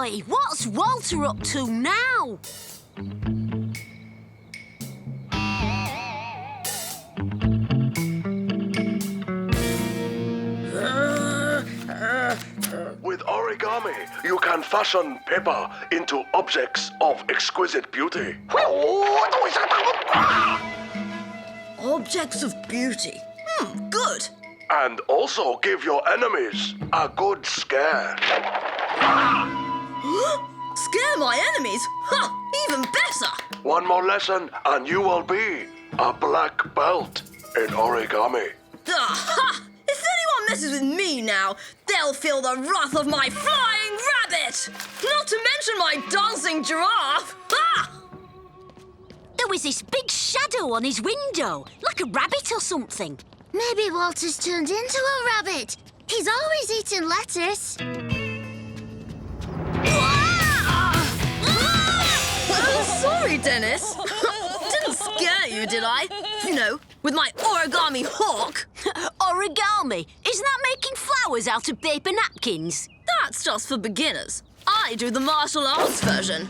boy, what's Walter up to now? With origami, you can fashion paper into objects of exquisite beauty. Objects of beauty. Good. And also give your enemies a good scare. Scare my enemies? Ha! Even better! One more lesson and you will be a black belt in origami. Aha! If anyone messes with me now, they'll feel the wrath of my flying rabbit! Not to mention my dancing giraffe! Ha! There was this big shadow on his window, like a rabbit or something. Maybe Walter's turned into a rabbit. He's always eating lettuce. Sorry, Dennis. Didn't scare you, did I? You know, with my origami hawk. Origami? Isn't that making flowers out of paper napkins? That's just for beginners. I do the martial arts version.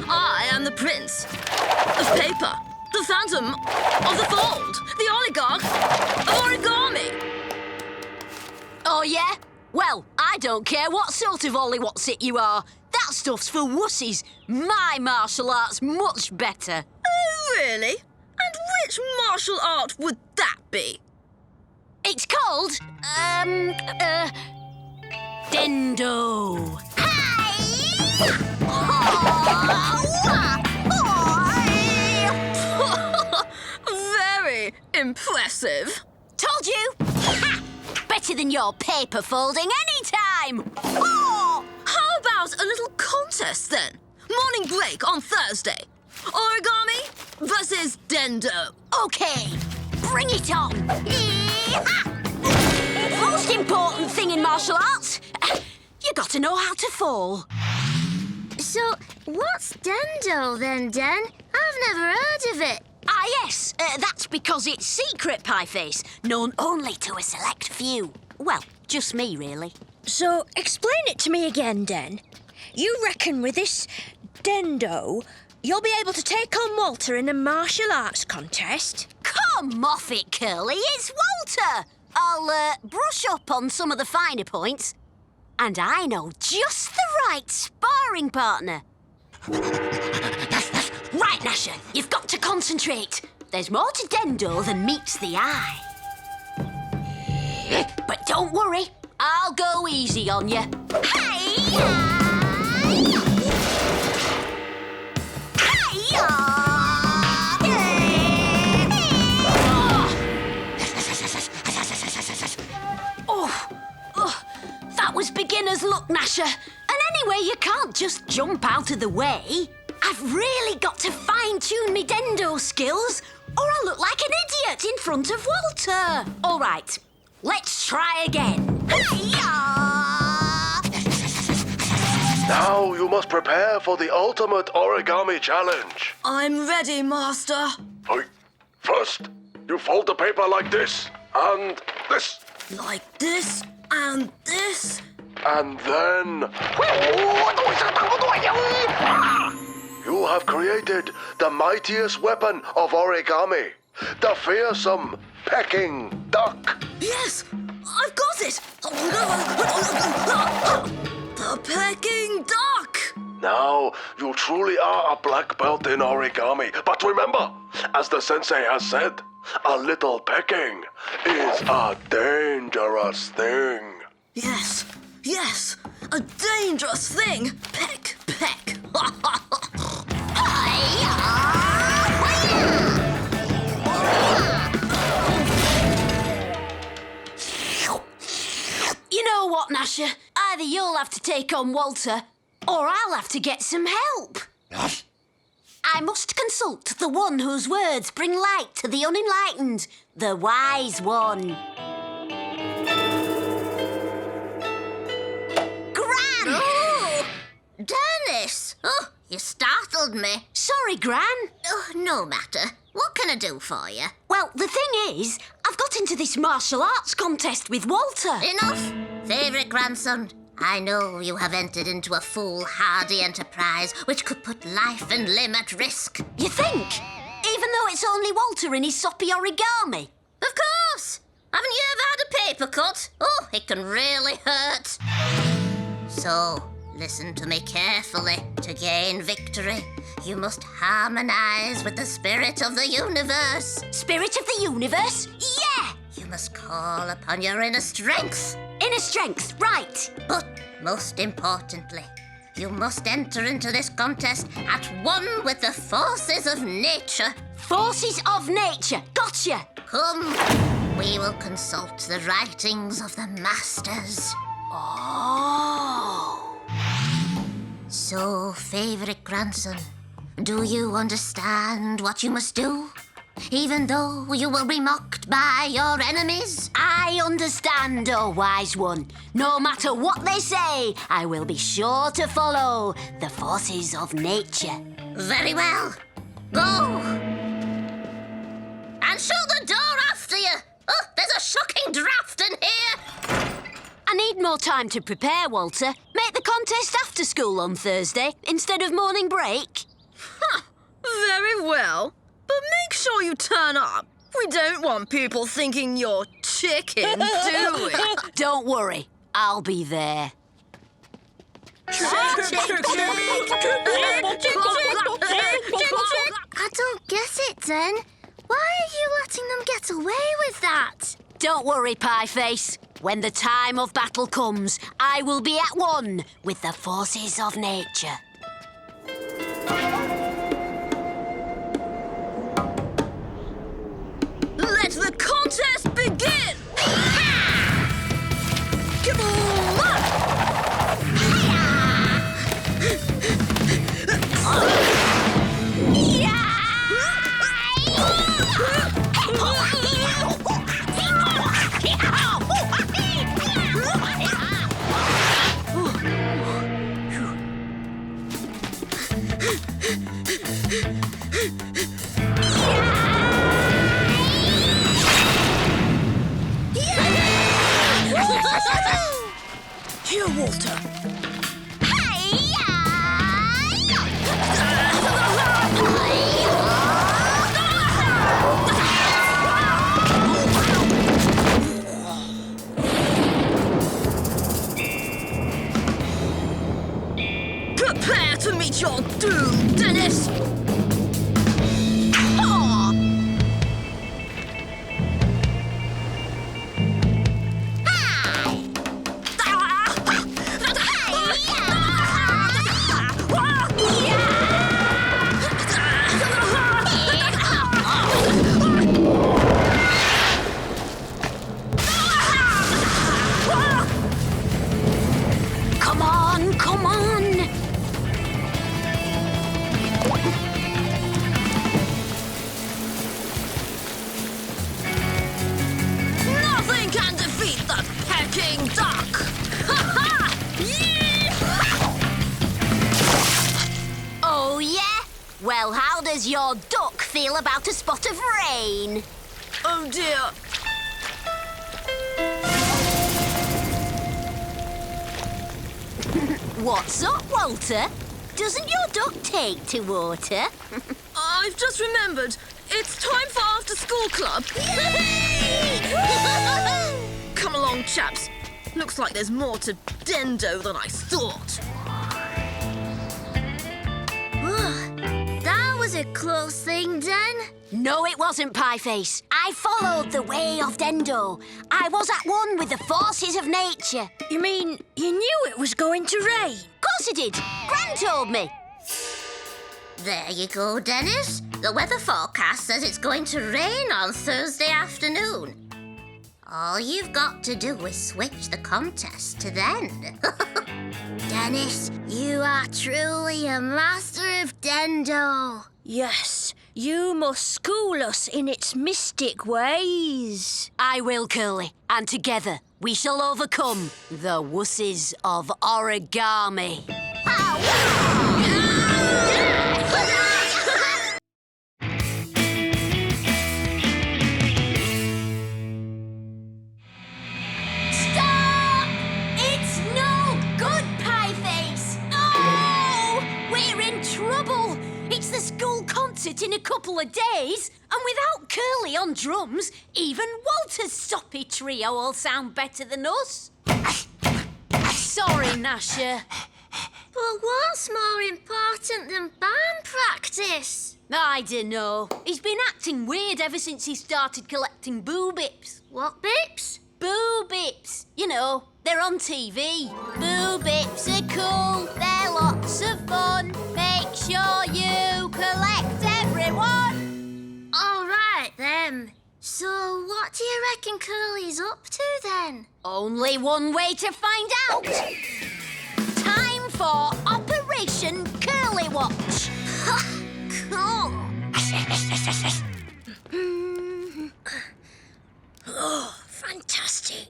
I am the prince of paper, the phantom of the fold, the oligarch of origami. Oh, yeah? Well, I don't care what sort of ollie-what's-it you are. That stuff's for wussies. My martial art's much better. Oh, really? And which martial art would that be? It's called, Dendo. Very impressive. Told you! Ha! Better than your paper folding anytime! Oh! How about a little contest then? Morning break on Thursday. Origami versus Dendo. OK, bring it on! Most important thing in martial arts, you got to know how to fall. So, what's Dendo then, Den? I've never heard of it. Ah, yes, that's because it's secret, Pieface, known only to a select few. Well, just me, really. So, explain it to me again, Den. You reckon with this Dendo, you'll be able to take on Walter in a martial arts contest? Come off it, Curly, it's Walter! I'll brush up on some of the finer points. And I know just the right sparring partner. Right, Gnasher, you've got to concentrate. There's more to Dendo than meets the eye. But don't worry, I'll go easy on you. That was beginner's luck, Gnasher. And anyway, you can't just jump out of the way. I've really got to fine-tune me Dendo skills, or I'll look like an idiot in front of Walter. All right, let's try again. Now you must prepare for the ultimate origami challenge. I'm ready, Master. First, you fold the paper like this, and this. Like this, and this. And then... You have created the mightiest weapon of origami, the fearsome pecking duck. Yes, I've got it. The pecking duck. Now, you truly are a black belt in origami. But remember, as the sensei has said, a little pecking is a dangerous thing. Yes, yes, a dangerous thing. Peck, peck. You know what, Gnasher? Either you'll have to take on Walter, or I'll have to get some help. I must consult the one whose words bring light to the unenlightened, the wise one. Gran! Oh, Dennis! Oh, you startled me. Sorry, Gran. Oh, no matter. What can I do for you? Well, the thing is, I've got into this martial arts contest with Walter. Enough. Favourite grandson, I know you have entered into a foolhardy enterprise which could put life and limb at risk. You think? Even though it's only Walter and his soppy origami? Of course! Haven't you ever had a paper cut? Oh, it can really hurt. So, listen to me carefully. To gain victory, you must harmonize with the spirit of the universe. Spirit of the universe? Yeah! You must call upon your inner strength. Inner strength, right. But most importantly, you must enter into this contest at one with the forces of nature. Forces of nature, gotcha! Come, we will consult the writings of the masters. Oh. So, favourite grandson, do you understand what you must do? Even though you will be mocked by your enemies? I understand, oh wise one. No matter what they say, I will be sure to follow the forces of nature. Very well. Go! And shut the door after you! Oh, there's a shocking draft in here! I need more time to prepare, Walter. Make the contest after school on Thursday instead of morning break. Very well. But make sure you turn up. We don't want people thinking you're chicken, do we? Don't worry, I'll be there. I don't get it, then. Why are you letting them get away with that? Don't worry, Pieface. When the time of battle comes, I will be at one with the forces of nature. Let the contest begin! Come on! Here, Walter. Prepare to meet your doom, Dennis! Come on, come on! Nothing can defeat the Peking duck! Ha ha! Oh, yeah? Well, how does your duck feel about a spot of rain? Oh dear. What's up, Walter? Doesn't your duck take to water? I've just remembered. It's time for after-school club. Come along, chaps. Looks like there's more to Dendo than I thought. That was a close thing, Den. No, it wasn't, Pieface. I followed the way of Dendo. I was at one with the forces of nature. You mean you knew it was going to rain? Of course I did. Gran told me. There you go, Dennis. The weather forecast says it's going to rain on Thursday afternoon. All you've got to do is switch the contest to then. Dennis, you are truly a master of Dendo. Yes, you must school us in its mystic ways. I will, Curly. And together we shall overcome the wusses of Origami. Stop! It's no concert in a couple of days, and without Curly on drums, even Walter's soppy trio will sound better than us. Sorry, Gnasher. But what's more important than band practice? I dunno. He's been acting weird ever since he started collecting boo-bips. What bips? Boo-bips. You know, they're on TV. Boo-bips are cool, they're lots of fun. Make sure you collect everyone. All right, then. So what do you reckon Curly's up to, then? Only one way to find out. Time for Operation Curly Watch. Cool. Oh, fantastic.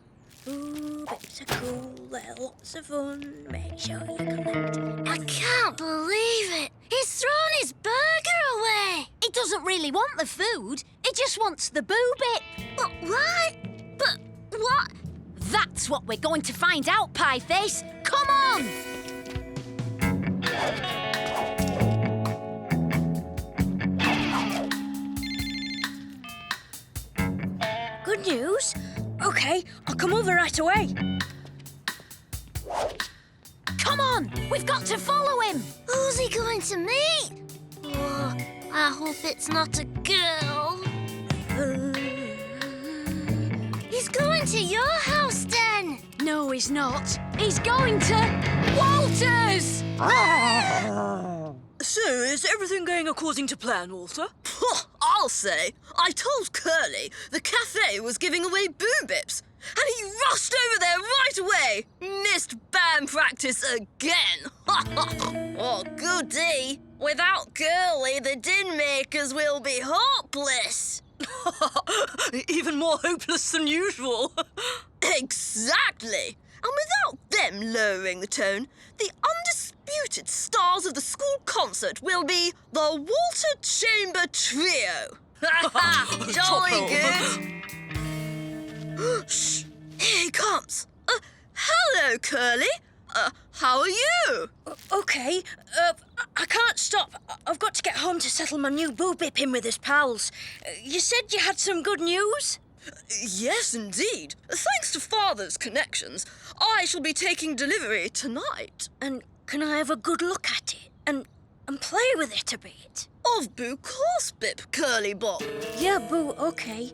Ooh, bits are cool, they're lots of fun. Make sure you collect. I can't believe it. He's thrown his burger away. He doesn't really want the food. He just wants the boo-bip. But why? But what? That's what we're going to find out, Pieface. Come on! Good news? OK, I'll come over right away. Come on! We've got to follow him! Who's he going to meet? Oh, I hope it's not a girl. He's going to your house, then. No, he's not. He's going to Walter's! So, is everything going according to plan, Walter? I'll say. I told Curly the cafe was giving away boo-bips, and he rushed over there right away. Missed band practice again. Oh, goody. Without Curly, the din makers will be hopeless. Even more hopeless than usual. Exactly. And without them lowering the tone, the undisputed stars of the school concert will be the Walter Chamber Trio. Jolly good. Shh, here he comes. Hello, Curly. How are you? OK, I can't stop. I've got to get home to settle my new boo-bip in with his pals. You said you had some good news? Yes, indeed. Thanks to Father's connections, I shall be taking delivery tonight. And can I have a good look at it and play with it a bit? Of Boo course, Bip, Curly Bob. Yeah, Boo, OK.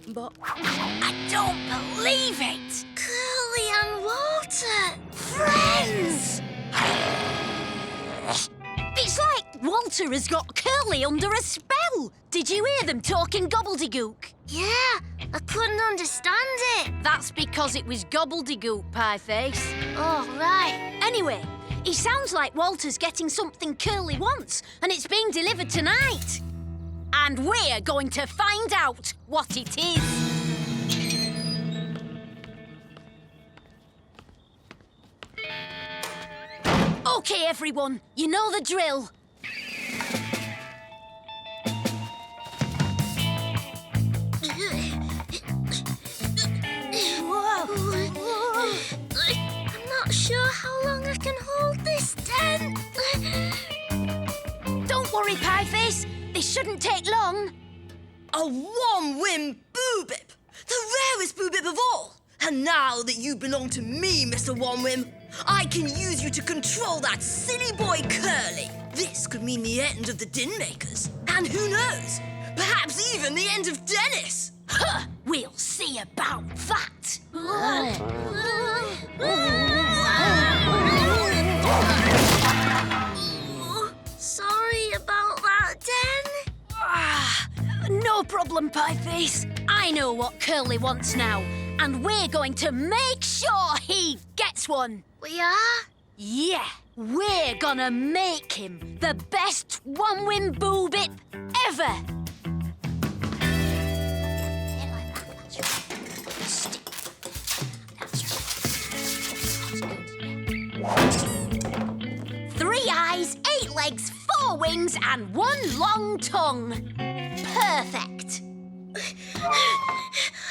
But... I don't believe it! Curly and Walter. Friends! It's like Walter has got Curly under a spell. Did you hear them talking gobbledygook? Yeah, I couldn't understand it. That's because it was gobbledygook, Pieface. Oh, right. Anyway, he sounds like Walter's getting something Curly wants, and it's being delivered tonight. And we're going to find out what it is. OK, everyone, you know the drill. I'm not sure how long I can hold this tent. Don't worry, Pieface. This shouldn't take long. A one-win boo-bip, the rarest boo-bip of all. And now that you belong to me, Mr. One-Whim, I can use you to control that silly boy Curly. This could mean the end of the din makers. And who knows, perhaps even the end of Dennis. Huh, we'll see about that. Sorry about that, Den. No problem, Pieface. I know what Curly wants now, and we're going to make sure he gets one. We are? Yeah, we're gonna make him the best one-win boo-bip ever. 3 eyes, 8 legs, 4 wings, and 1 long tongue. Perfect.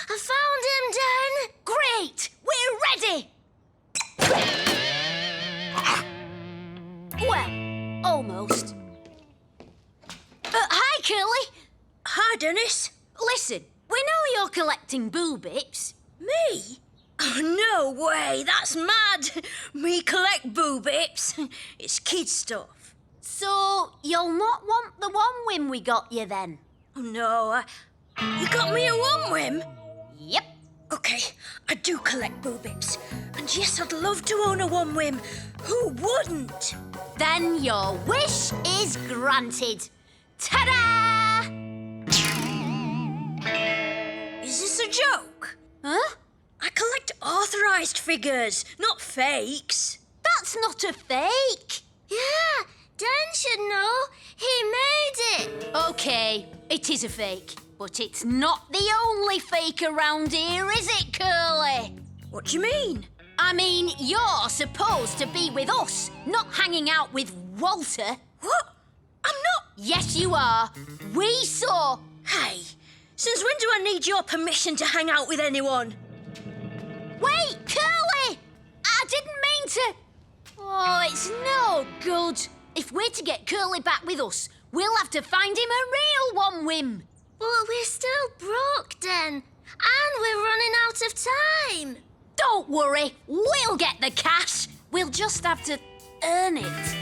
I found him, Den. Great! We're ready! Well, almost. But Dennis. Listen, we know you're collecting boobips. Me? Oh, no way, that's mad. Me collect boobips. It's kid stuff. So you'll not want the one whim we got you then? Oh, no, you got me a one whim? Yep. OK, I do collect boobips. And yes, I'd love to own a one whim. Who wouldn't? Then your wish is granted. Ta-da! Is this a joke? Huh? I collect authorised figures, not fakes. That's not a fake. Yeah, Dan should know. He made it. OK, it is a fake. But it's not the only fake around here, is it, Curly? What do you mean? I mean, you're supposed to be with us, not hanging out with Walter. What? I'm not... Yes, you are. We saw... Hey, since when do I need your permission to hang out with anyone? Wait, Curly! I didn't mean to... Oh, it's no good. If we're to get Curly back with us, we'll have to find him a real one whim. But we're still broke, Dan. And we're running out of time. Don't worry, we'll get the cash. We'll just have to earn it.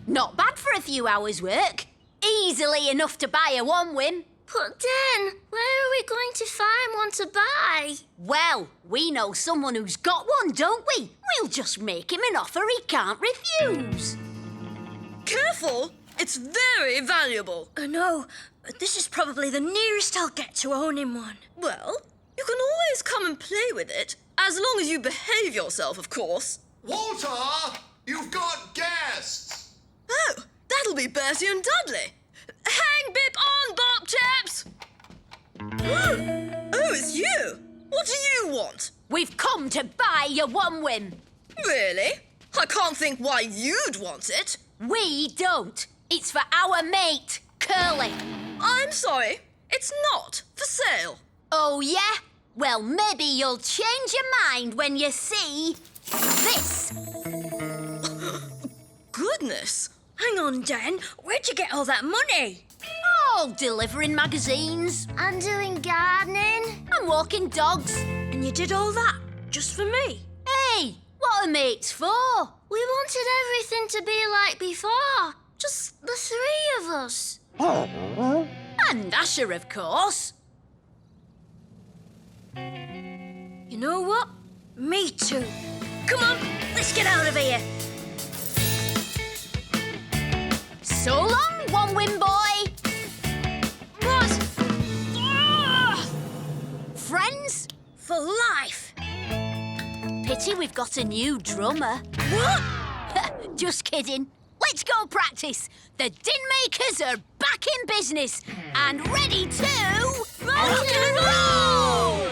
Not bad for a few hours' work. Easily enough to buy a one whim. But Dan, where are we going to find one to buy? Well, we know someone who's got one, don't we? We'll just make him an offer he can't refuse. Careful! It's very valuable. No, but this is probably the nearest I'll get to owning one. Well, you can always come and play with it, as long as you behave yourself, of course. Walter, you've got guests. Oh, that'll be Bertie and Dudley. Hang bip on, bop chaps! Oh, it's you. What do you want? We've come to buy your one whim. Really? I can't think why you'd want it. We don't. It's for our mate, Curly. I'm sorry, it's not for sale. Oh, yeah? Well, maybe you'll change your mind when you see this. Goodness. Hang on, Dan. Where'd you get all that money? Oh, delivering magazines And doing gardening? and walking dogs. And you did all that just for me? Hey, what are mates for? We wanted everything to be like before. Just the three of us. And Gnasher, of course. You know what? Me too. Come on, let's get out of here. So long, one whim boy. What? Friends? For life. Pity we've got a new drummer. What? Just kidding. Let's go practice. The din makers are back in business and ready to rock and roll!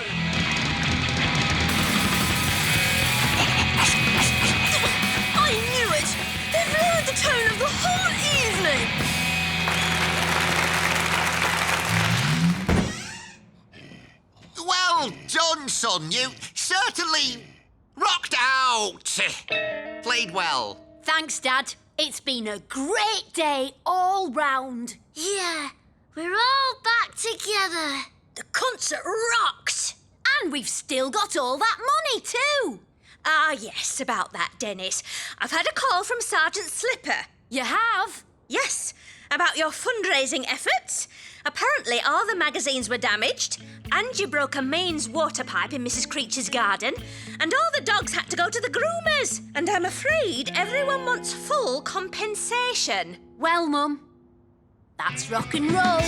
I knew it! They've lowered the tone of the whole evening! Well done, son. You certainly rocked out. Played well. Thanks, Dad. It's been a great day all round. Yeah, we're all back together. The concert rocked. And we've still got all that money too. Ah, yes, about that, Dennis. I've had a call from Sergeant Slipper. You have? Yes, about your fundraising efforts. Apparently all the magazines were damaged, and you broke a mains water pipe in Mrs. Creech's garden, and all the dogs had to go to the groomers. And I'm afraid everyone wants full compensation. Well, Mum, that's rock and roll.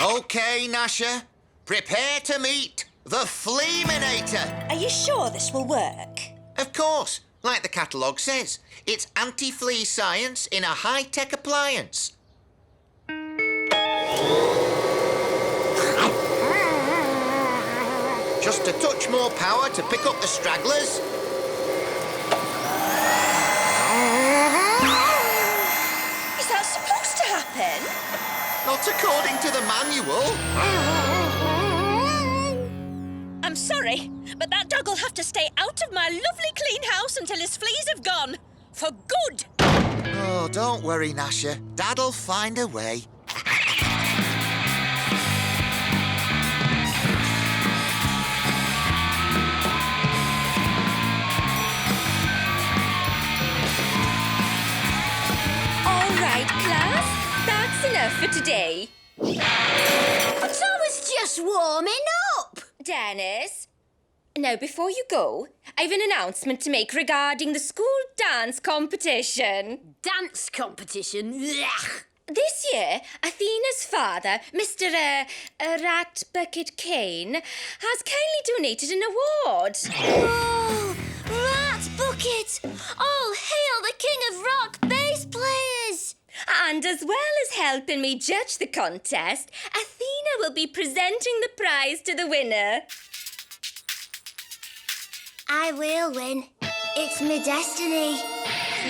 OK, Gnasher. Prepare to meet The Fleaminator! Are you sure this will work? Of course, like the catalogue says, it's anti-flea science in a high-tech appliance. Just a touch more power to pick up the stragglers. Is that supposed to happen? Not according to the manual. I'm sorry, but that dog will have to stay out of my lovely clean house until his fleas have gone. For good. Oh, don't worry, Gnasher. Dad'll find a way. All right, class. That's enough for today. So I was just warming up. Dennis. Now, before you go, I've an announcement to make regarding the school dance competition. Dance competition? Blech. This year, Athena's father, Mr. Rat Bucket Kane, has kindly donated an award. Oh, Rat Bucket! All hail the king of rock bass players! And as well as helping me judge the contest, Athena will be presenting the prize to the winner. I will win. It's my destiny.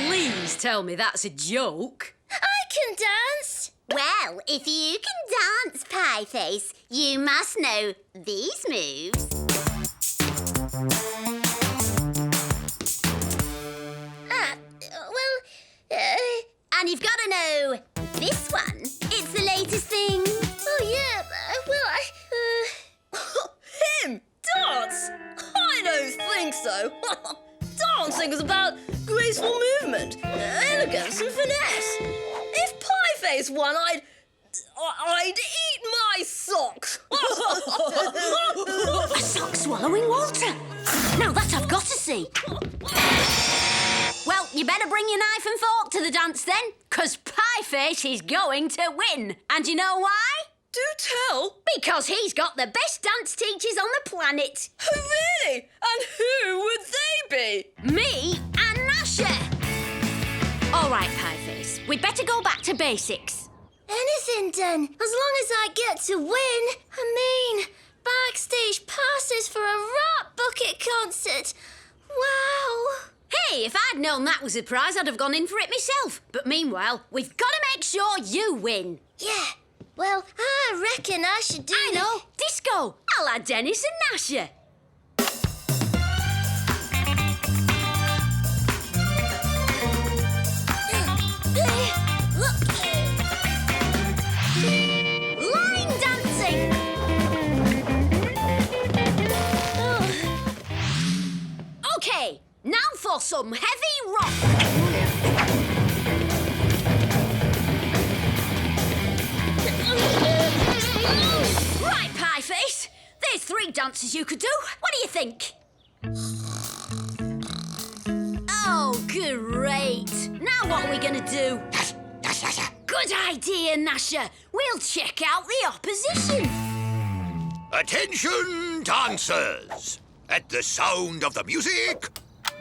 Please tell me that's a joke. I can dance. Well, if you can dance, Pieface, you must know these moves. And you've got to know this one. It's the latest thing. Oh, yeah, Him? Dance? I don't think so. Dancing is about graceful movement, elegance and finesse. If Pieface won, I'd eat my socks. A sock swallowing Walter. Now that I've got to see. Well, you better bring your knife and fork to the dance then, 'cause Pieface is going to win. And you know why? Do tell. Because he's got the best dance teachers on the planet. Oh, really? And who would they be? Me and Gnasher. All right, Pieface, we'd better go back to basics. anything done, as long as I get to win. I mean, backstage passes for a Rat Bucket concert. Wow. Hey, if I'd known that was a prize, I'd have gone in for it myself. But meanwhile, we've got to make sure you win. Yeah, well, I reckon I should do I know, disco, a la Dennis and Gnasher. Line dancing. Okay, now for some heavy rock. Right, Pieface. There's 3 dances you could do. What do you think? Oh, great. Now what are we going to do? Good idea, Gnasher. We'll check out the opposition. Attention, dancers! At the sound of the music,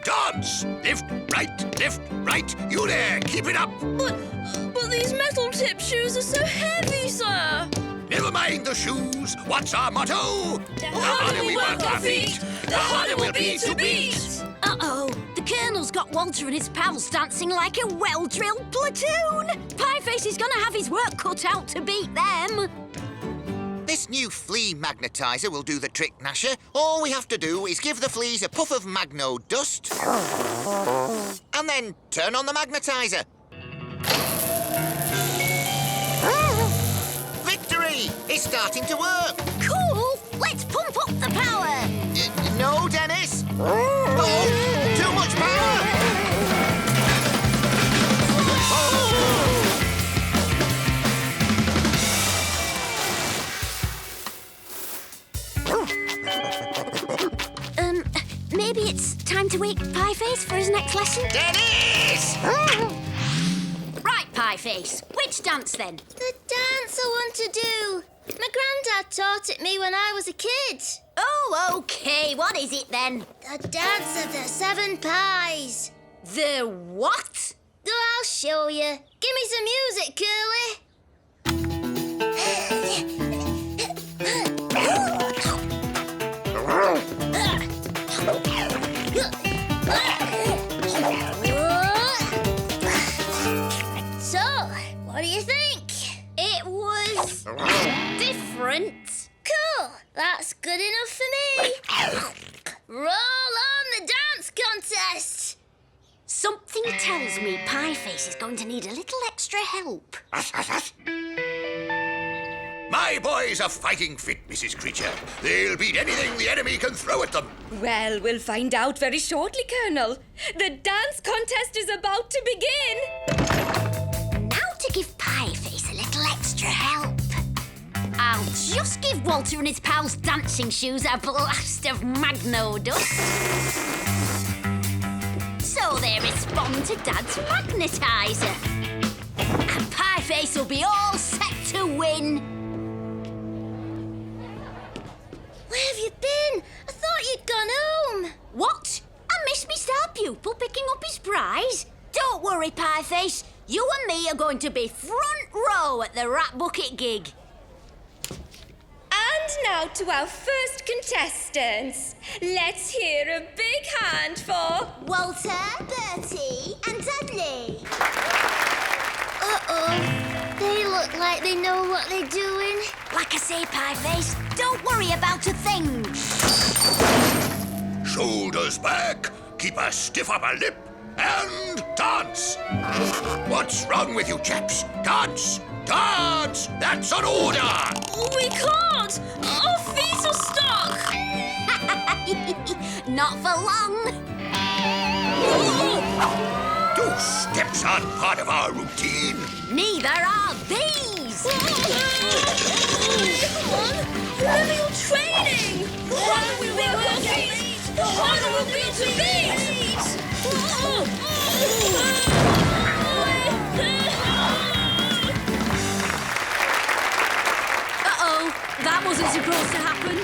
dance! Lift, right, you there, keep it up! But these metal-tipped shoes are so heavy, sir. Never mind the shoes, what's our motto? The harder we work our feet, the harder we'll be to beat. Uh-oh, the Colonel's got Walter and his pals dancing like a well-drilled platoon. Pieface is gonna have his work cut out to beat them. This new flea magnetizer will do the trick, Gnasher. All we have to do is give the fleas a puff of magno dust and then turn on the magnetizer. Victory! It's starting to work. Cool, let's pump up the power. No, Dennis. Oh, too much power. Maybe it's time to wake Pieface for his next lesson? Dennis! Right, Pieface, which dance then? The dance I want to do. My granddad taught it me when I was a kid. Oh, Oh, OK, what is it then? The dance of the 7 pies. The what? I'll show you. Give me some music, Curly. So, what do you think? It was different. Cool. That's good enough for me. Roll on the dance contest. Something tells me Pieface is going to need a little extra help. My boys are fighting fit, Mrs. Creature. They'll beat anything the enemy can throw at them. Well, we'll find out very shortly, Colonel. The dance contest is about to begin. Now to give Pieface a little extra help. I'll just give Walter and his pals dancing shoes a blast of Magno dust. So they respond to Dad's magnetizer. And Pieface will be all set to win. Where have you been? I thought you'd gone home. What? I missed me star pupil picking up his prize? Don't worry, Pieface. You and me are going to be front row at the Rat Bucket gig. And now to our first contestants. Let's hear a big hand for... Walter, Bertie, and Dudley. Uh-oh. They look like they know what they're doing. Like I say, Pieface, don't worry about a thing. Shoulders back, keep a stiff upper lip, and dance. What's wrong with you chaps? Dance! Dance! That's an order! We can't! Our feet are stuck! Not for long. 2 steps aren't part of our routine. Neither are these. Come on! Where are your training? The harder we work our feet, the harder we'll be to beat! Uh-oh, that wasn't supposed to happen.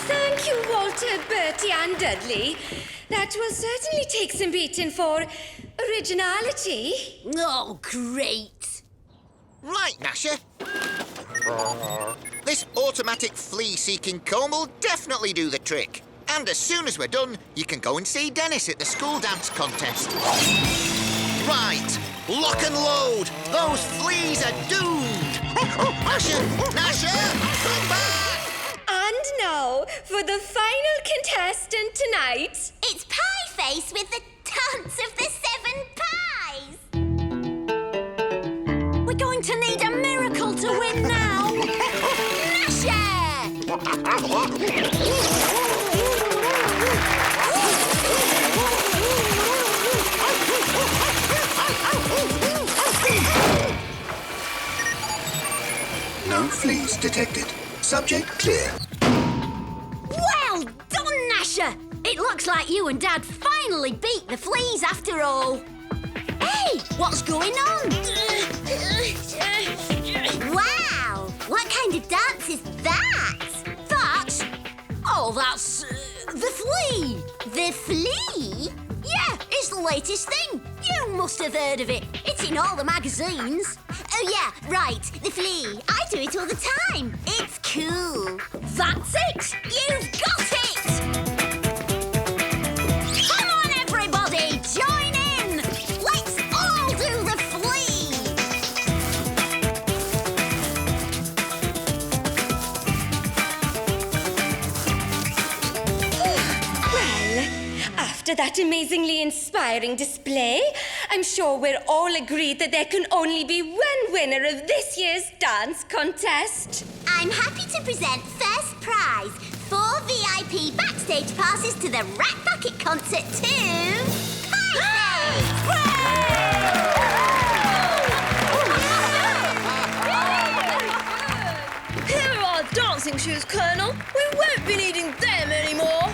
Thank you, Walter, Bertie, and Dudley. That will certainly take some beating for originality. Oh, great. Right, Gnasher. This automatic flea-seeking comb will definitely do the trick. And as soon as we're done, you can go and see Dennis at the school dance contest. Right, lock and load. Those fleas are doomed. Gnasher, Gnasher, come back! And now, for the final contestant tonight. It's Pieface with the dance of the 7 pies. We're going to need a miracle to win now. Gnasher! No fleas detected. Subject clear. Well done, Gnasher! It looks like you and Dad finally beat the fleas after all. Hey, what's going on? Wow! What kind of dance is that? That? Oh, that's the flea. The flea? Yeah, it's the latest thing. You must have heard of it. It's in all the magazines. Oh, yeah, right. The flea. I do it all the time. It's cool. That's it! You've got it! Come on, everybody! Join in! Let's all do the flea! Well, after that amazingly inspiring display, I'm sure we're all agreed that there can only be one winner of this year's dance contest. I'm happy to present first prize, 4 VIP backstage passes to the Rat Bucket concert to Here are our dancing shoes, Colonel. We won't be needing them anymore.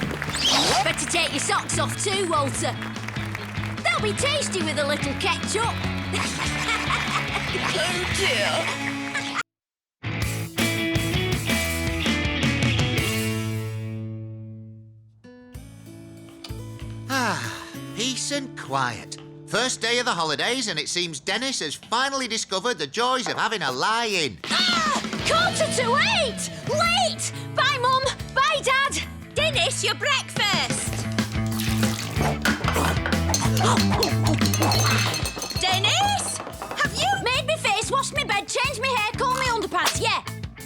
Better take your socks off too, Walter. They'll be tasty with a little ketchup. Oh, dear. and quiet. First day of the holidays, and it seems Dennis has finally discovered the joys of having a lie-in. Ah! 7:45! Late! Bye, Mum. Bye, Dad. Dennis, your breakfast! Dennis! Have you... Made me face, washed me bed, changed me hair, combed me underpants, yeah.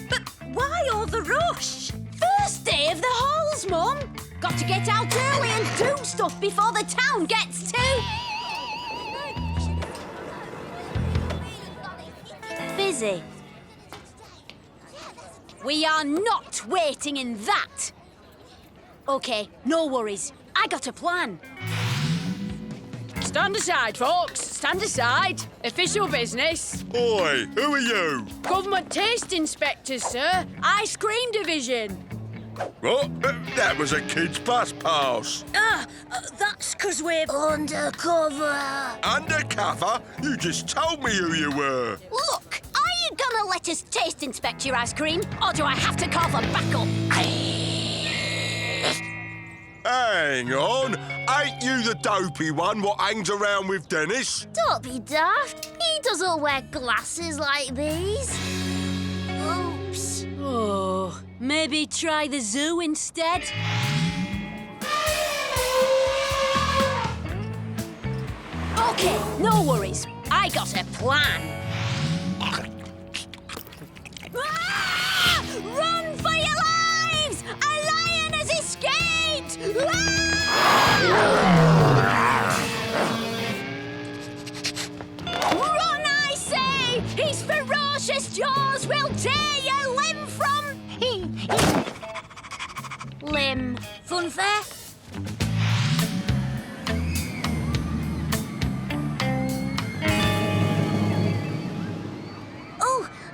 But why all the rush? First day of the halls, Mum. Got to get out early and do stuff before the town gets too... busy. We are not waiting in that. OK, no worries. I got a plan. Stand aside, folks. Stand aside. Official business. Oi, who are you? Government taste inspectors, sir. Ice cream division. What? That was a kid's bus pass. That's because we're... Undercover. Undercover? You just told me who you were. Look, are you gonna let us taste inspect your ice cream, or do I have to call for backup? Hang on. Ain't you the dopey one what hangs around with Dennis? Don't be daft. He doesn't wear glasses like these. Oops. Oh, maybe try the zoo instead? OK, no worries. I got a plan. Ah! Run for your lives! A lion has escaped! Run, I say! His ferocious jaws will tear your limb from... limb. Funfair?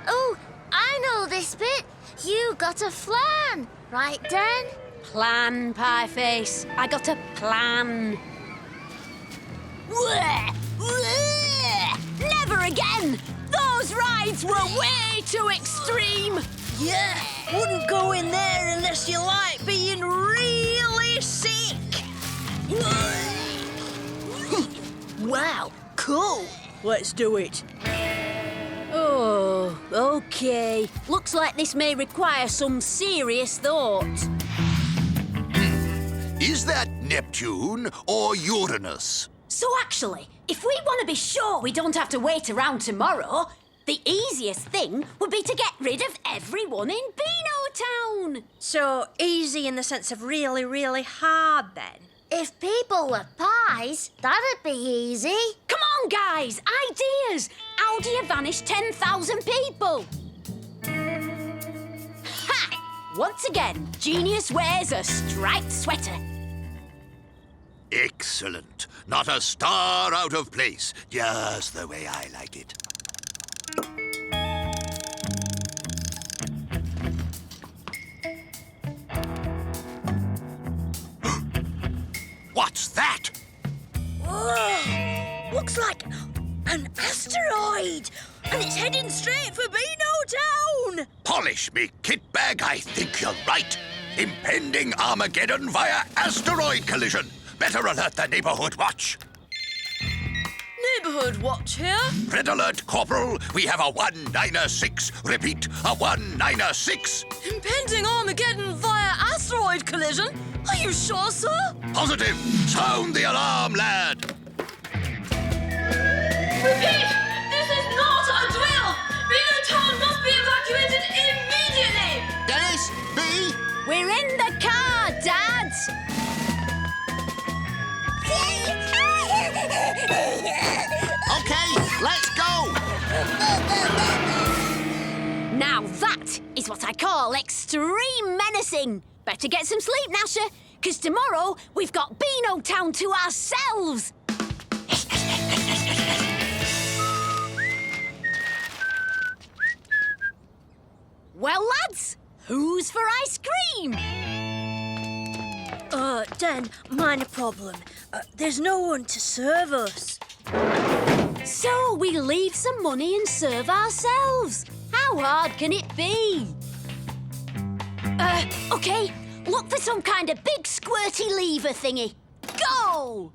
Oh, I know this bit. You got a flan, right, Dan? Plan, Pieface. I got a plan. Never again! Those rides were way too extreme! Yeah, wouldn't go in there unless you like being really sick. Wow, cool. Let's do it. Oh, OK. Looks like this may require some serious thought. Is that Neptune or Uranus? So actually, if we want to be sure we don't have to wait around tomorrow, the easiest thing would be to get rid of everyone in Beano Town. So easy in the sense of really, really hard, then? If people were pies, that'd be easy. Come on, guys, ideas! How do you vanish 10,000 people? Ha! Once again, Genius wears a striped sweater. Excellent. Not a star out of place. Just the way I like it. What's that? Whoa, looks like an asteroid, and it's heading straight for Beano Town. Polish me, kitbag. I think you're right. Impending Armageddon via asteroid collision. Better alert the neighborhood watch. Neighborhood watch here. Red alert, Corporal. We have a 196. Repeat, a 196. Impending Armageddon via asteroid collision. Are you sure, sir? Positive. Sound the alarm, lad. Repeat, this is not a drill. Beano Town must be evacuated immediately. Dennis, B. We're in the car, Dad! Okay, let's go. Now that is what I call extreme menacing. Better get some sleep, Gnasher, because tomorrow we've got Beano Town to ourselves. Well, lads, who's for ice cream? Dan, minor problem. There's no one to serve us. So we leave some money and serve ourselves. How hard can it be? OK. Look for some kind of big squirty lever thingy. Go!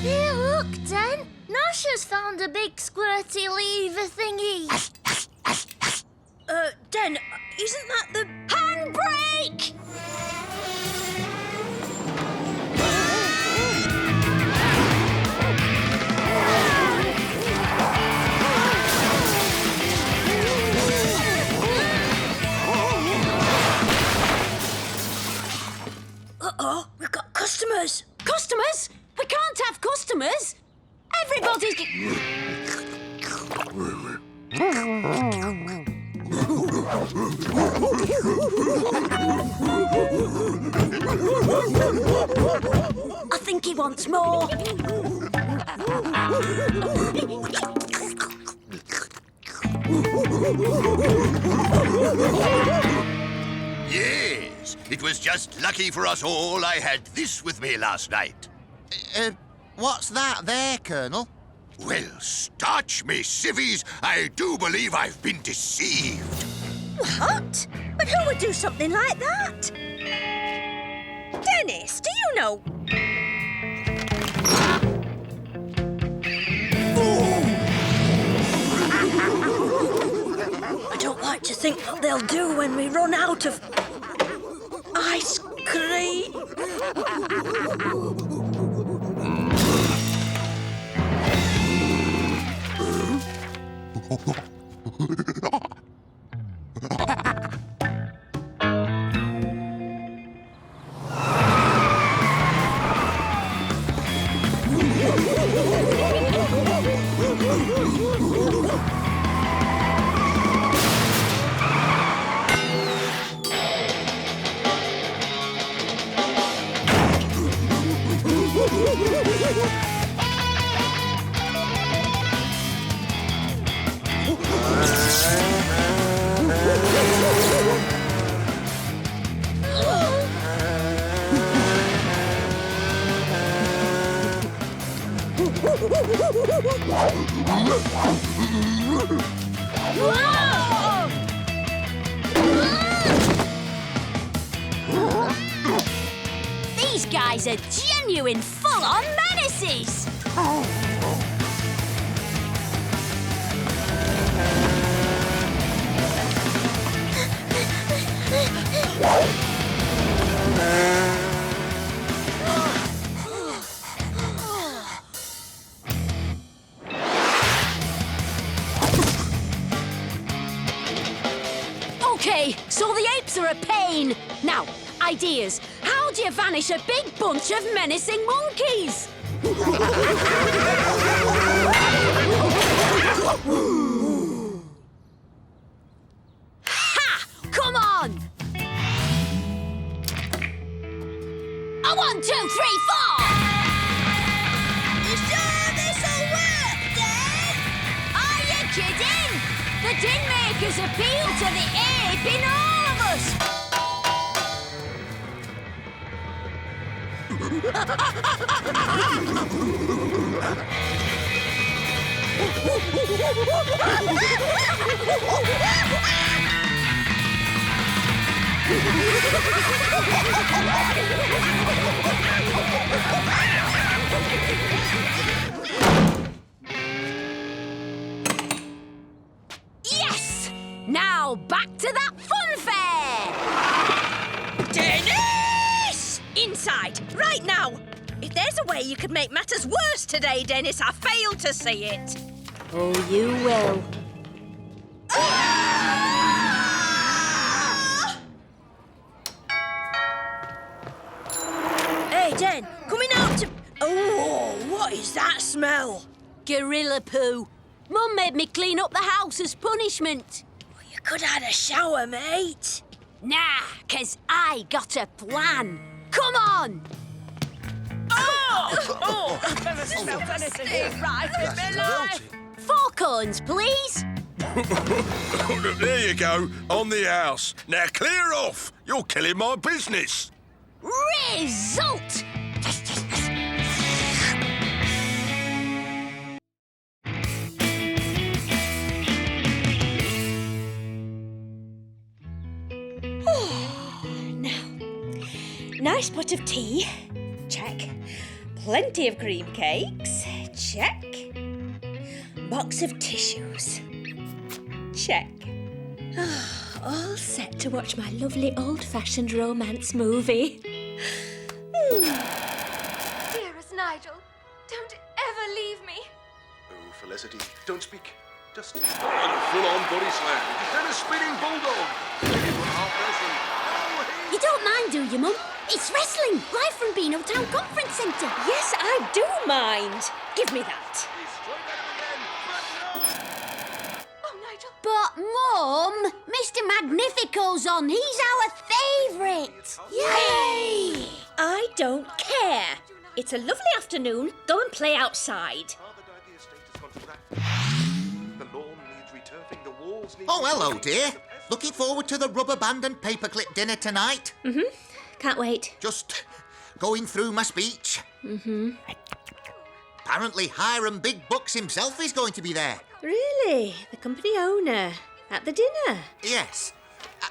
Here, look, Den. Gnasher's found a big squirty lever thingy. Den, isn't that the... Handbrake! Uh-oh, we've got customers. Customers? We can't have customers. Everybody's... I think he wants more. Yes, it was just lucky for us all I had this with me last night. What's that there, Colonel? Well, starch me civvies, I do believe I've been deceived. What? But who would do something like that? Dennis, do you know? I don't like to think what they'll do when we run out of... ice cream. These guys are genuine full-on menaces. Okay, so the apes are a pain. Now, ideas. How do you vanish a big bunch of menacing monkeys? Ha! Come on! 1, 2, 3, 4! You sure this'll work, Dad? Are you kidding? The Din Makers appeal to the ape in all of us! Yes! Now back to that fun fair! Dennis! Inside, right now! If there's a way you could make matters worse today, Dennis, I fail to see it. Oh, you will. Hey, Den, coming out to... Oh, what is that smell? Gorilla poo. Mum made me clean up the house as punishment. You could have had a shower, mate. Nah, 'cause I got a plan. Come on! Four cones, please. There you go, on the house. Now clear off. You're killing my business. Result! Now, nice pot of tea. check. Plenty of cream cakes. Check. Box of tissues. Check. All set to watch my lovely old-fashioned romance movie. Dearest Nigel, don't ever leave me. Oh, Felicity, don't speak. Just a full-on body slam. Then a spinning bulldog. You don't mind, do you, Mum? It's wrestling, live from Beano Town Conference Centre. Yes, I do mind. Give me that. Oh, Nigel. But, Mum, Mr. Magnifico's on. He's our favourite. Yay! I don't care. It's a lovely afternoon. Go and play outside. Oh, hello, dear. Looking forward to the rubber band and paperclip dinner tonight? Can't wait. Just going through my speech. Apparently Hiram Big Bucks himself is going to be there. Really? The company owner? At the dinner? Yes.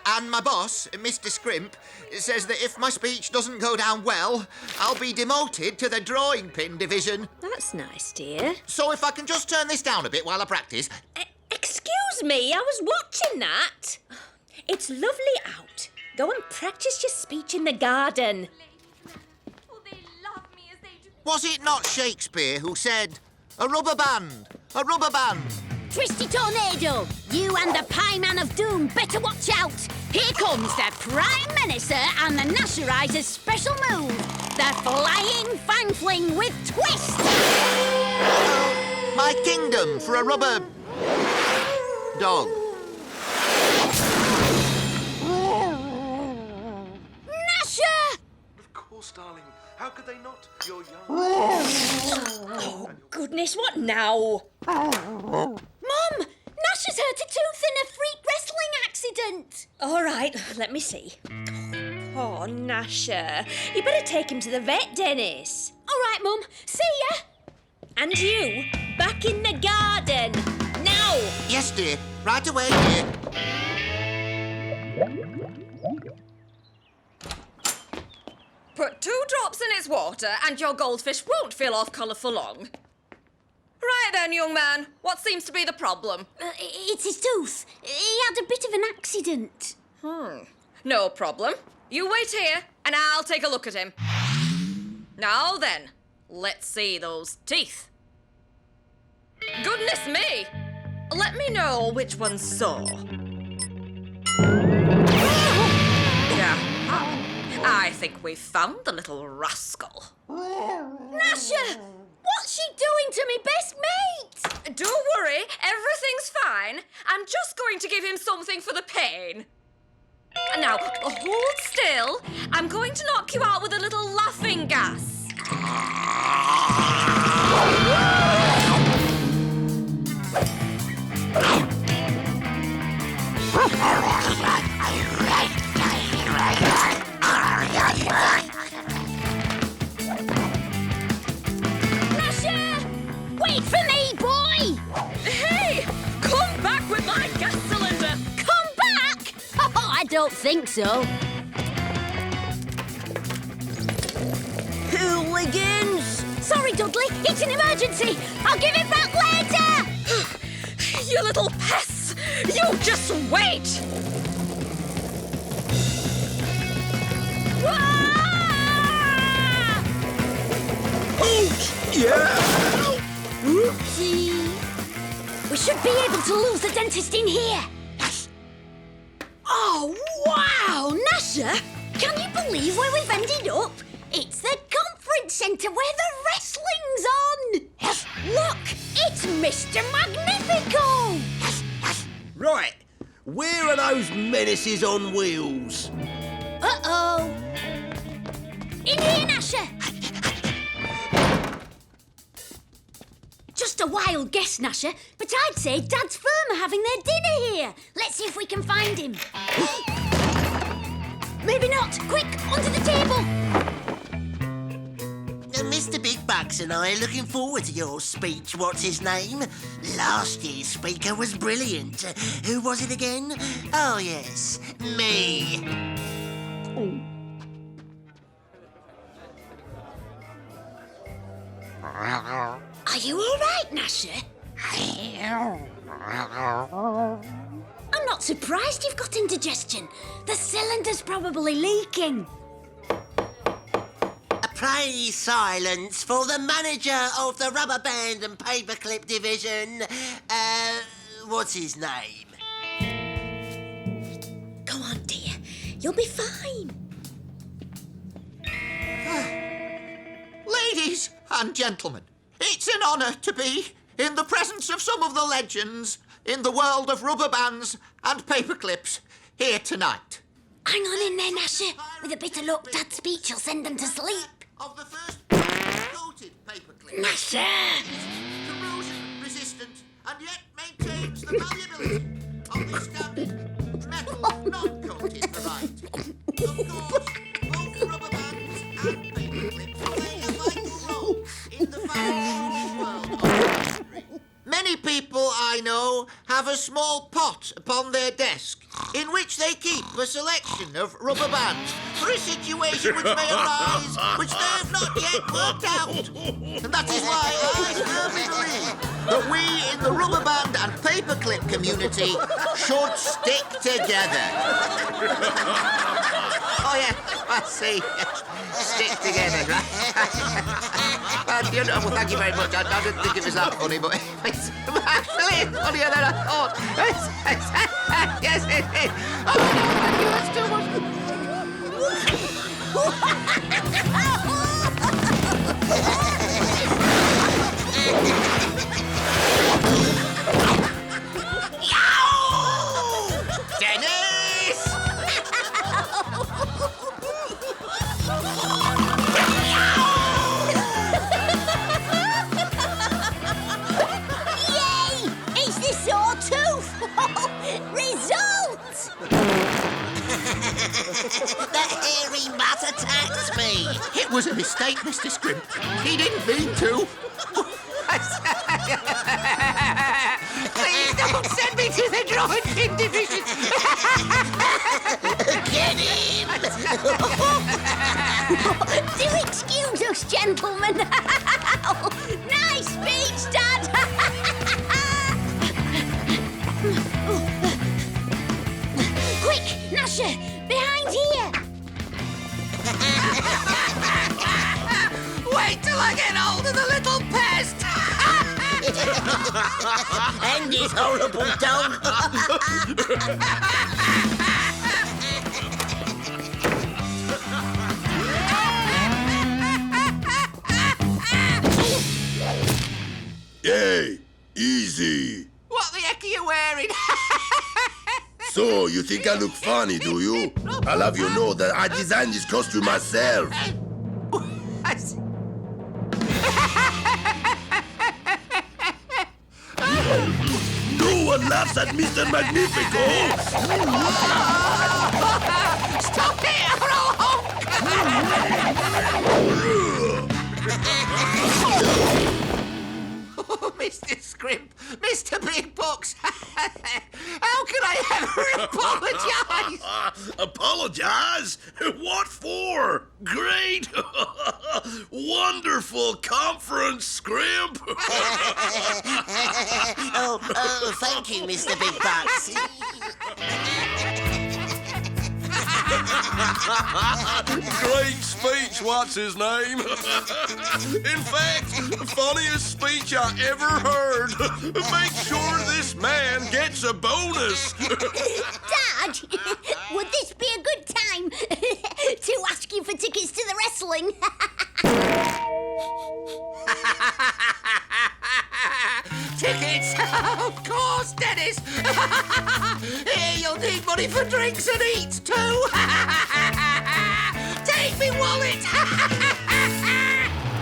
And my boss, Mr. Scrimp, says that if my speech doesn't go down well, I'll be demoted to the drawing pin division. That's nice, dear. So if I can just turn this down a bit while I practice. Excuse me, I was watching that. It's lovely out. Go and practice your speech in the garden. Will they love me as they do? Was it not Shakespeare who said, a rubber band, a rubber band? Twisty Tornado, you and the Pie Man of Doom better watch out. Here comes the Prime Menacer and the Gnasherizer's special move, the Flying Fang Fling with Twist. My kingdom for a rubber dog. Gnasher! Of course, darling. How could they not? You're young. Oh, goodness, what now? Mum, Gnasher's hurt a tooth in a freak wrestling accident. All right, let me see. Oh, Gnasher. You better take him to the vet, Dennis. All right, Mum. See ya. And you, back in the garden. Now! Yes, dear. Right away, dear. Put 2 drops in its water and your goldfish won't feel off colour for long. Right then, young man. What seems to be the problem? It's his tooth. He had a bit of an accident. No problem. You wait here and I'll take a look at him. Now then, let's see those teeth. Goodness me! Let me know which one's sore. Yeah. I think we've found the little rascal. Gnasher! What's she doing to me best mate? Don't worry, everything's fine. I'm just going to give him something for the pain. Now, hold still. I'm going to knock you out with a little laughing gas. Gnasher! Wait for me, boy! Hey! Come back with my gas cylinder! Come back? Oh, I don't think so. Hooligans! Sorry, Dudley, it's an emergency. I'll give it back later! You little pests! You just wait! Oopsie. We should be able to lose the dentist in here. Oh, wow! Gnasher, can you believe where we've ended up? It's the conference centre where the wrestling's on. Look, it's Mr. Magnifico. Right, where are those menaces on wheels? Uh-oh. In here, Gnasher. Just a wild guess, Gnasher, but I'd say Dad's firm are having their dinner here. Let's see if we can find him. Maybe not. Quick, onto the table. Mr. Big Bucks and I are looking forward to your speech. What's his name? Last year's speaker was brilliant. Who was it again? Oh, yes, me. you all right, Gnasher? I'm not surprised you've got indigestion. The cylinder's probably leaking. Pray silence for the manager of the rubber band and paperclip division. What's his name? Go on, dear. You'll be fine. Ladies and gentlemen, it's an honour to be in the presence of some of the legends in the world of rubber bands and paperclips here tonight. Hang on in there, Gnasher. With a bit of luck, Dad's speech will send them to sleep. Of the first coated paperclip. Gnasher! Corrosion resistant and yet maintains the malleability of the standard metal non-coated variety. Of course, both rubber bands and paperclips play a vital role in the fast-moving world of industry. Many people I know have a small pot upon their desk in which they keep a selection of rubber bands for a situation which may arise which they have not yet worked out. And that is why I firmly believe that we in the rubber band and paperclip community should stick together. Oh yeah, I see. Stick together, right? Well, thank you very much. I didn't think it was that funny, but it's actually funnier than I thought. Yes, it is. Oh, thank you. That's too much. Dennis! Yay! It's the sawtooth! Results! That hairy mutt attacked me. It was a mistake, Mr. Scrimp. He didn't mean to. Please don't send me to the drawing king division. Get him! Do excuse us, gentlemen. Nice speech, Dad. Quick, Gnasher, behind here. Wait till I get hold of the little pest. And his horrible dog. Hey, easy. What the heck are you wearing? So, you think I look funny, do you? I'll have you know that I designed this costume myself. No one laughs at Mr. Magnifico. Stop it, or I'll Oh, Mr. Scrimp, Mr. Big Bucks, how can I ever apologise? Apologize? What for? Great! Wonderful conference, Scrimp! Thank you, Mr. Big Bucks. Great speech, what's his name? In fact, funniest speech I ever heard. Make sure this man gets a bonus. Dad, would this be a good time to ask you for tickets to the wrestling? Tickets? Of course, Dennis. Here, you'll need money for drinks and eats too. Take me wallet.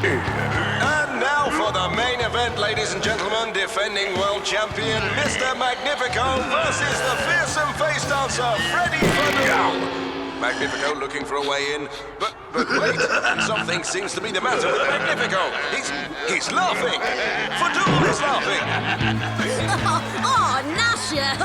And now for the main event, ladies and gentlemen, defending world champion Mr. Magnifico versus the fearsome face dancer Freddy Fadul. Magnifico looking for a way in, but wait, something seems to be the matter with Magnifico. He's laughing. Fadul is laughing. Oh, Gnasher!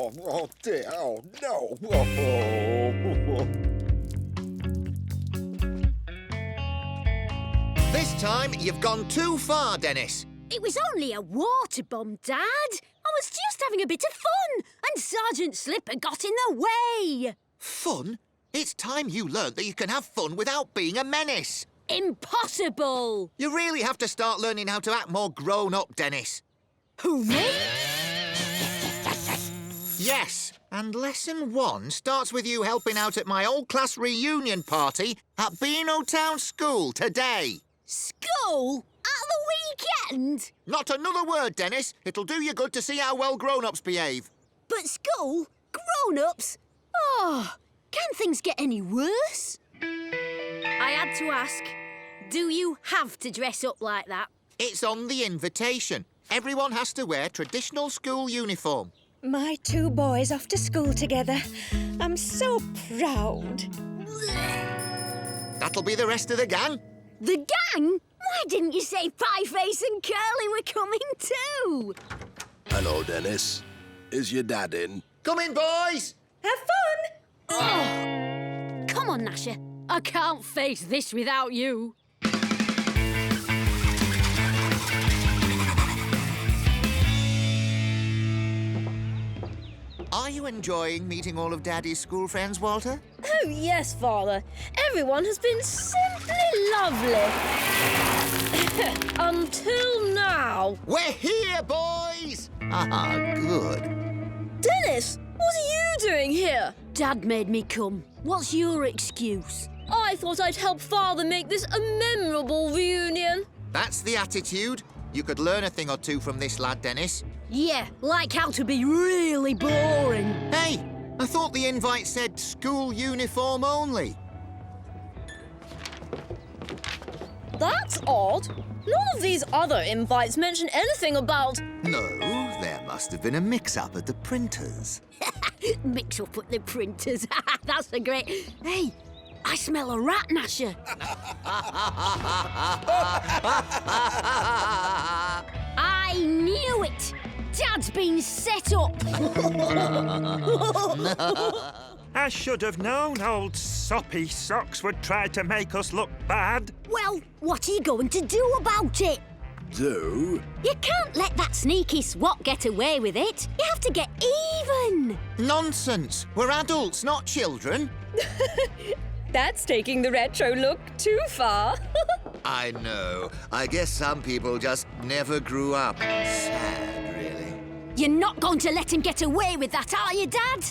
Oh, dear. Oh, no. This time, you've gone too far, Dennis. It was only a water bomb, Dad. I was just having a bit of fun, and Sergeant Slipper got in the way. Fun? It's time you learnt that you can have fun without being a menace. Impossible. You really have to start learning how to act more grown-up, Dennis. Who, me? Yes, and lesson 1 starts with you helping out at my old class reunion party at Beano Town School today. School? At the weekend? Not another word, Dennis. It'll do you good to see how well grown-ups behave. But school? Grown-ups? Oh, can things get any worse? I had to ask, do you have to dress up like that? It's on the invitation. Everyone has to wear traditional school uniform. My 2 boys off to school together. I'm so proud. That'll be the rest of the gang. The gang? Why didn't you say Pieface and Curly were coming too? Hello, Dennis. Is your dad in? Come in, boys! Have fun! Oh, come on, Gnasher. I can't face this without you. Are you enjoying meeting all of Daddy's school friends, Walter? Oh, yes, Father. Everyone has been simply lovely. Until now. We're here, boys! Ah, good. Dennis, what are you doing here? Dad made me come. What's your excuse? I thought I'd help Father make this a memorable reunion. That's the attitude. You could learn a thing or two from this lad, Dennis. Yeah, like how to be really boring. Hey, I thought the invite said school uniform only. That's odd. None of these other invites mention anything about... No, there must have been a mix-up at the printers. Mix up at the printers. That's a great... Hey, I smell a rat, Gnasher. I knew it. Dad's been set up. I should have known old soppy socks would try to make us look bad. Well, what are you going to do about it? Do? You can't let that sneaky swat get away with it. You have to get even. Nonsense. We're adults, not children. That's taking the retro look too far. I know. I guess some people just never grew up. Sad, really. You're not going to let him get away with that, are you, Dad?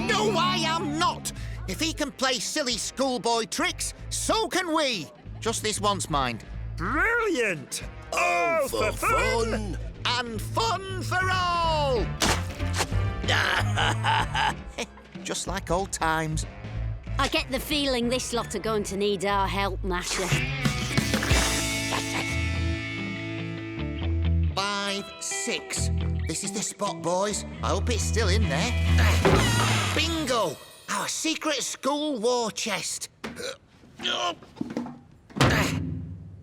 No, I am not. If he can play silly schoolboy tricks, so can we. Just this once, mind. Brilliant! Oh, for fun! And fun for all! Just like old times. I get the feeling this lot are going to need our help, Gnasher. 5, 6. This is the spot, boys. I hope it's still in there. Bingo! Our secret school war chest.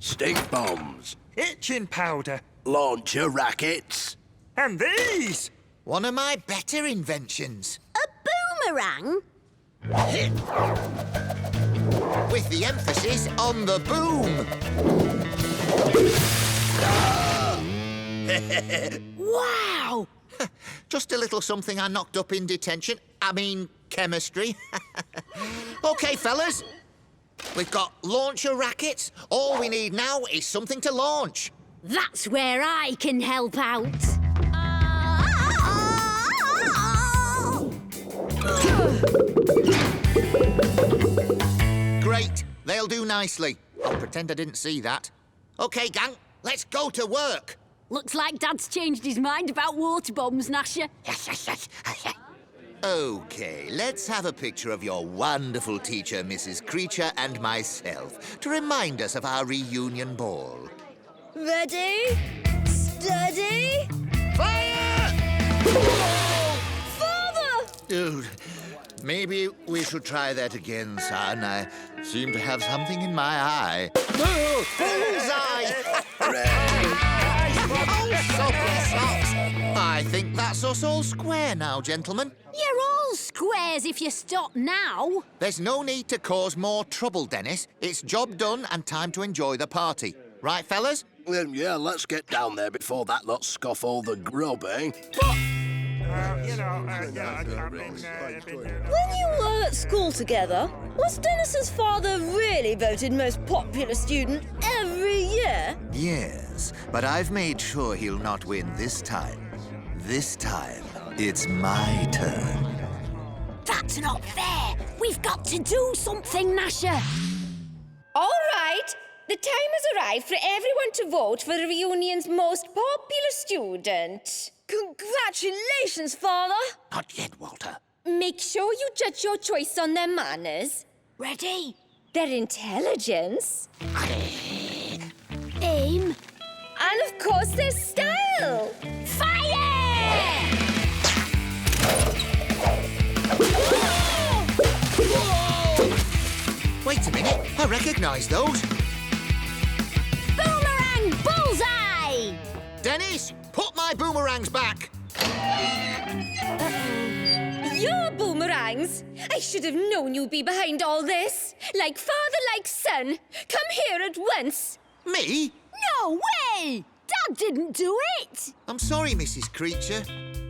Stink bombs. Itching powder. Launcher rackets. And these! One of my better inventions. A boomerang? With the emphasis on the boom. Wow! Just a little something I knocked up in detention. I mean, chemistry. OK, fellas. We've got launcher rackets. All we need now is something to launch. That's where I can help out. Great. They'll do nicely. I'll pretend I didn't see that. OK, gang, let's go to work. Looks like Dad's changed his mind about water bombs, Gnasher. OK, let's have a picture of your wonderful teacher, Mrs. Creature, and myself, to remind us of our reunion ball. Ready? Steady? Fire! Father! Dude, maybe we should try that again, son. I seem to have something in my eye. Oh, bullseye! Oh, soppy socks! I think that's us all square now, gentlemen. You're all squares if you stop now. There's no need to cause more trouble, Dennis. It's job done and time to enjoy the party. Right, fellas? Yeah, let's get down there before that lot scoff all the grub, eh? When you were at school together, was Dennis's father really voted most popular student every year? Yes, but I've made sure he'll not win this time. This time, it's my turn. That's not fair. We've got to do something, Gnasher. All right. The time has arrived for everyone to vote for the reunion's most popular student. Congratulations, Father. Not yet, Walter. Make sure you judge your choice on their manners, Ready? their intelligence, Aim. and of course their style. Fire! Wait a minute, I recognise those. Boomerang bullseye! Dennis, put my boomerangs back. Your boomerangs! I should have known you'd be behind all this. Like father, like son. Come here at once. Me? No way! Dad didn't do it! I'm sorry, Mrs. Creature.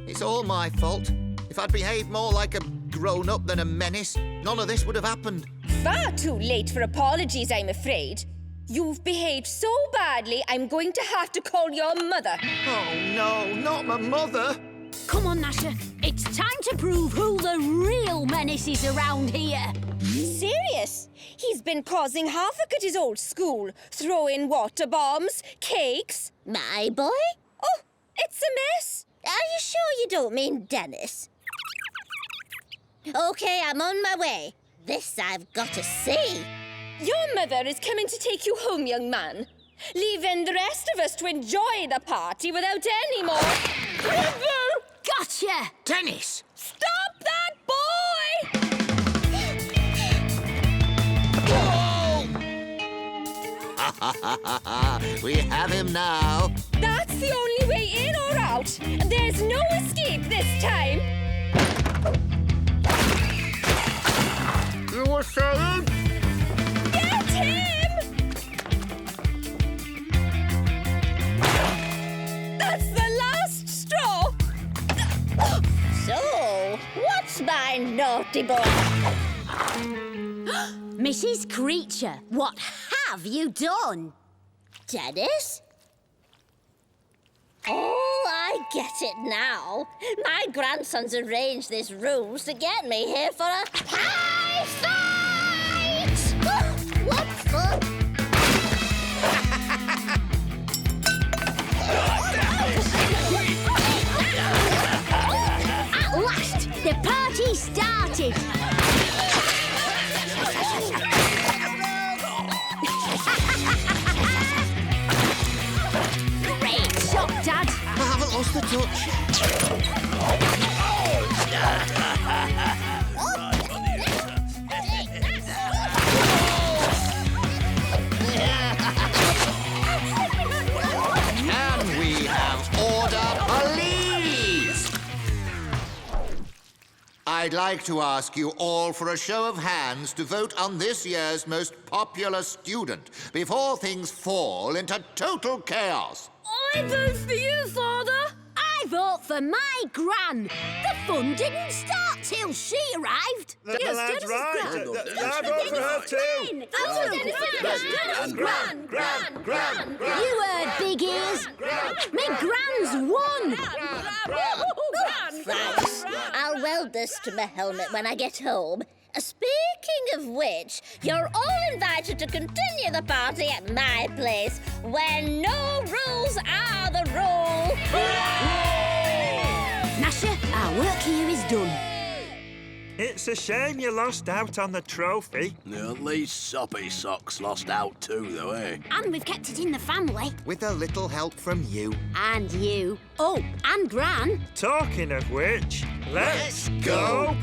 It's all my fault. If I'd behaved more like a grown-up than a menace, none of this would have happened. Far too late for apologies, I'm afraid. You've behaved so badly, I'm going to have to call your mother. Oh, no, not my mother. Come on, Gnasher. It's time to prove who the real menace is around here. Serious? He's been causing havoc at his old school, throwing water bombs, cakes. My boy? Oh, it's a mess. Are you sure you don't mean Dennis? OK, I'm on my way. This I've got to see. Your mother is coming to take you home, young man. Leaving the rest of us to enjoy the party without any more trouble. Gotcha! Dennis! Stop that boy! We have him now. That's the only way in or out. There's no escape this time. You were saying? Get him! That's the last straw. So, what's my naughty boy? Mrs. Creature, what have you done? Dennis? Oh, I get it now. My grandson's arranged these rules to get me here for a high fight! What for? At last, the party started. Great shot, Dad. I haven't lost the touch. And we have order, police! I'd like to ask you all for a show of hands to vote on this year's most popular student before things fall into total chaos. I vote for you, Father. I vote for my Gran. The fun didn't start till she arrived. That's right. I vote for her too. Gran. You heard, Big Ears. Me Gran's won. Thanks. I'll weld this to my helmet when I get home. Speaking of which, you're all invited to continue the party at my place, where no rules are the rule. Gnasher, our work here is done. It's a shame you lost out on the trophy. Yeah, at least Soppy Socks lost out too, though, eh? And we've kept it in the family. With a little help from you. And you. Oh, and Gran. Talking of which, let's go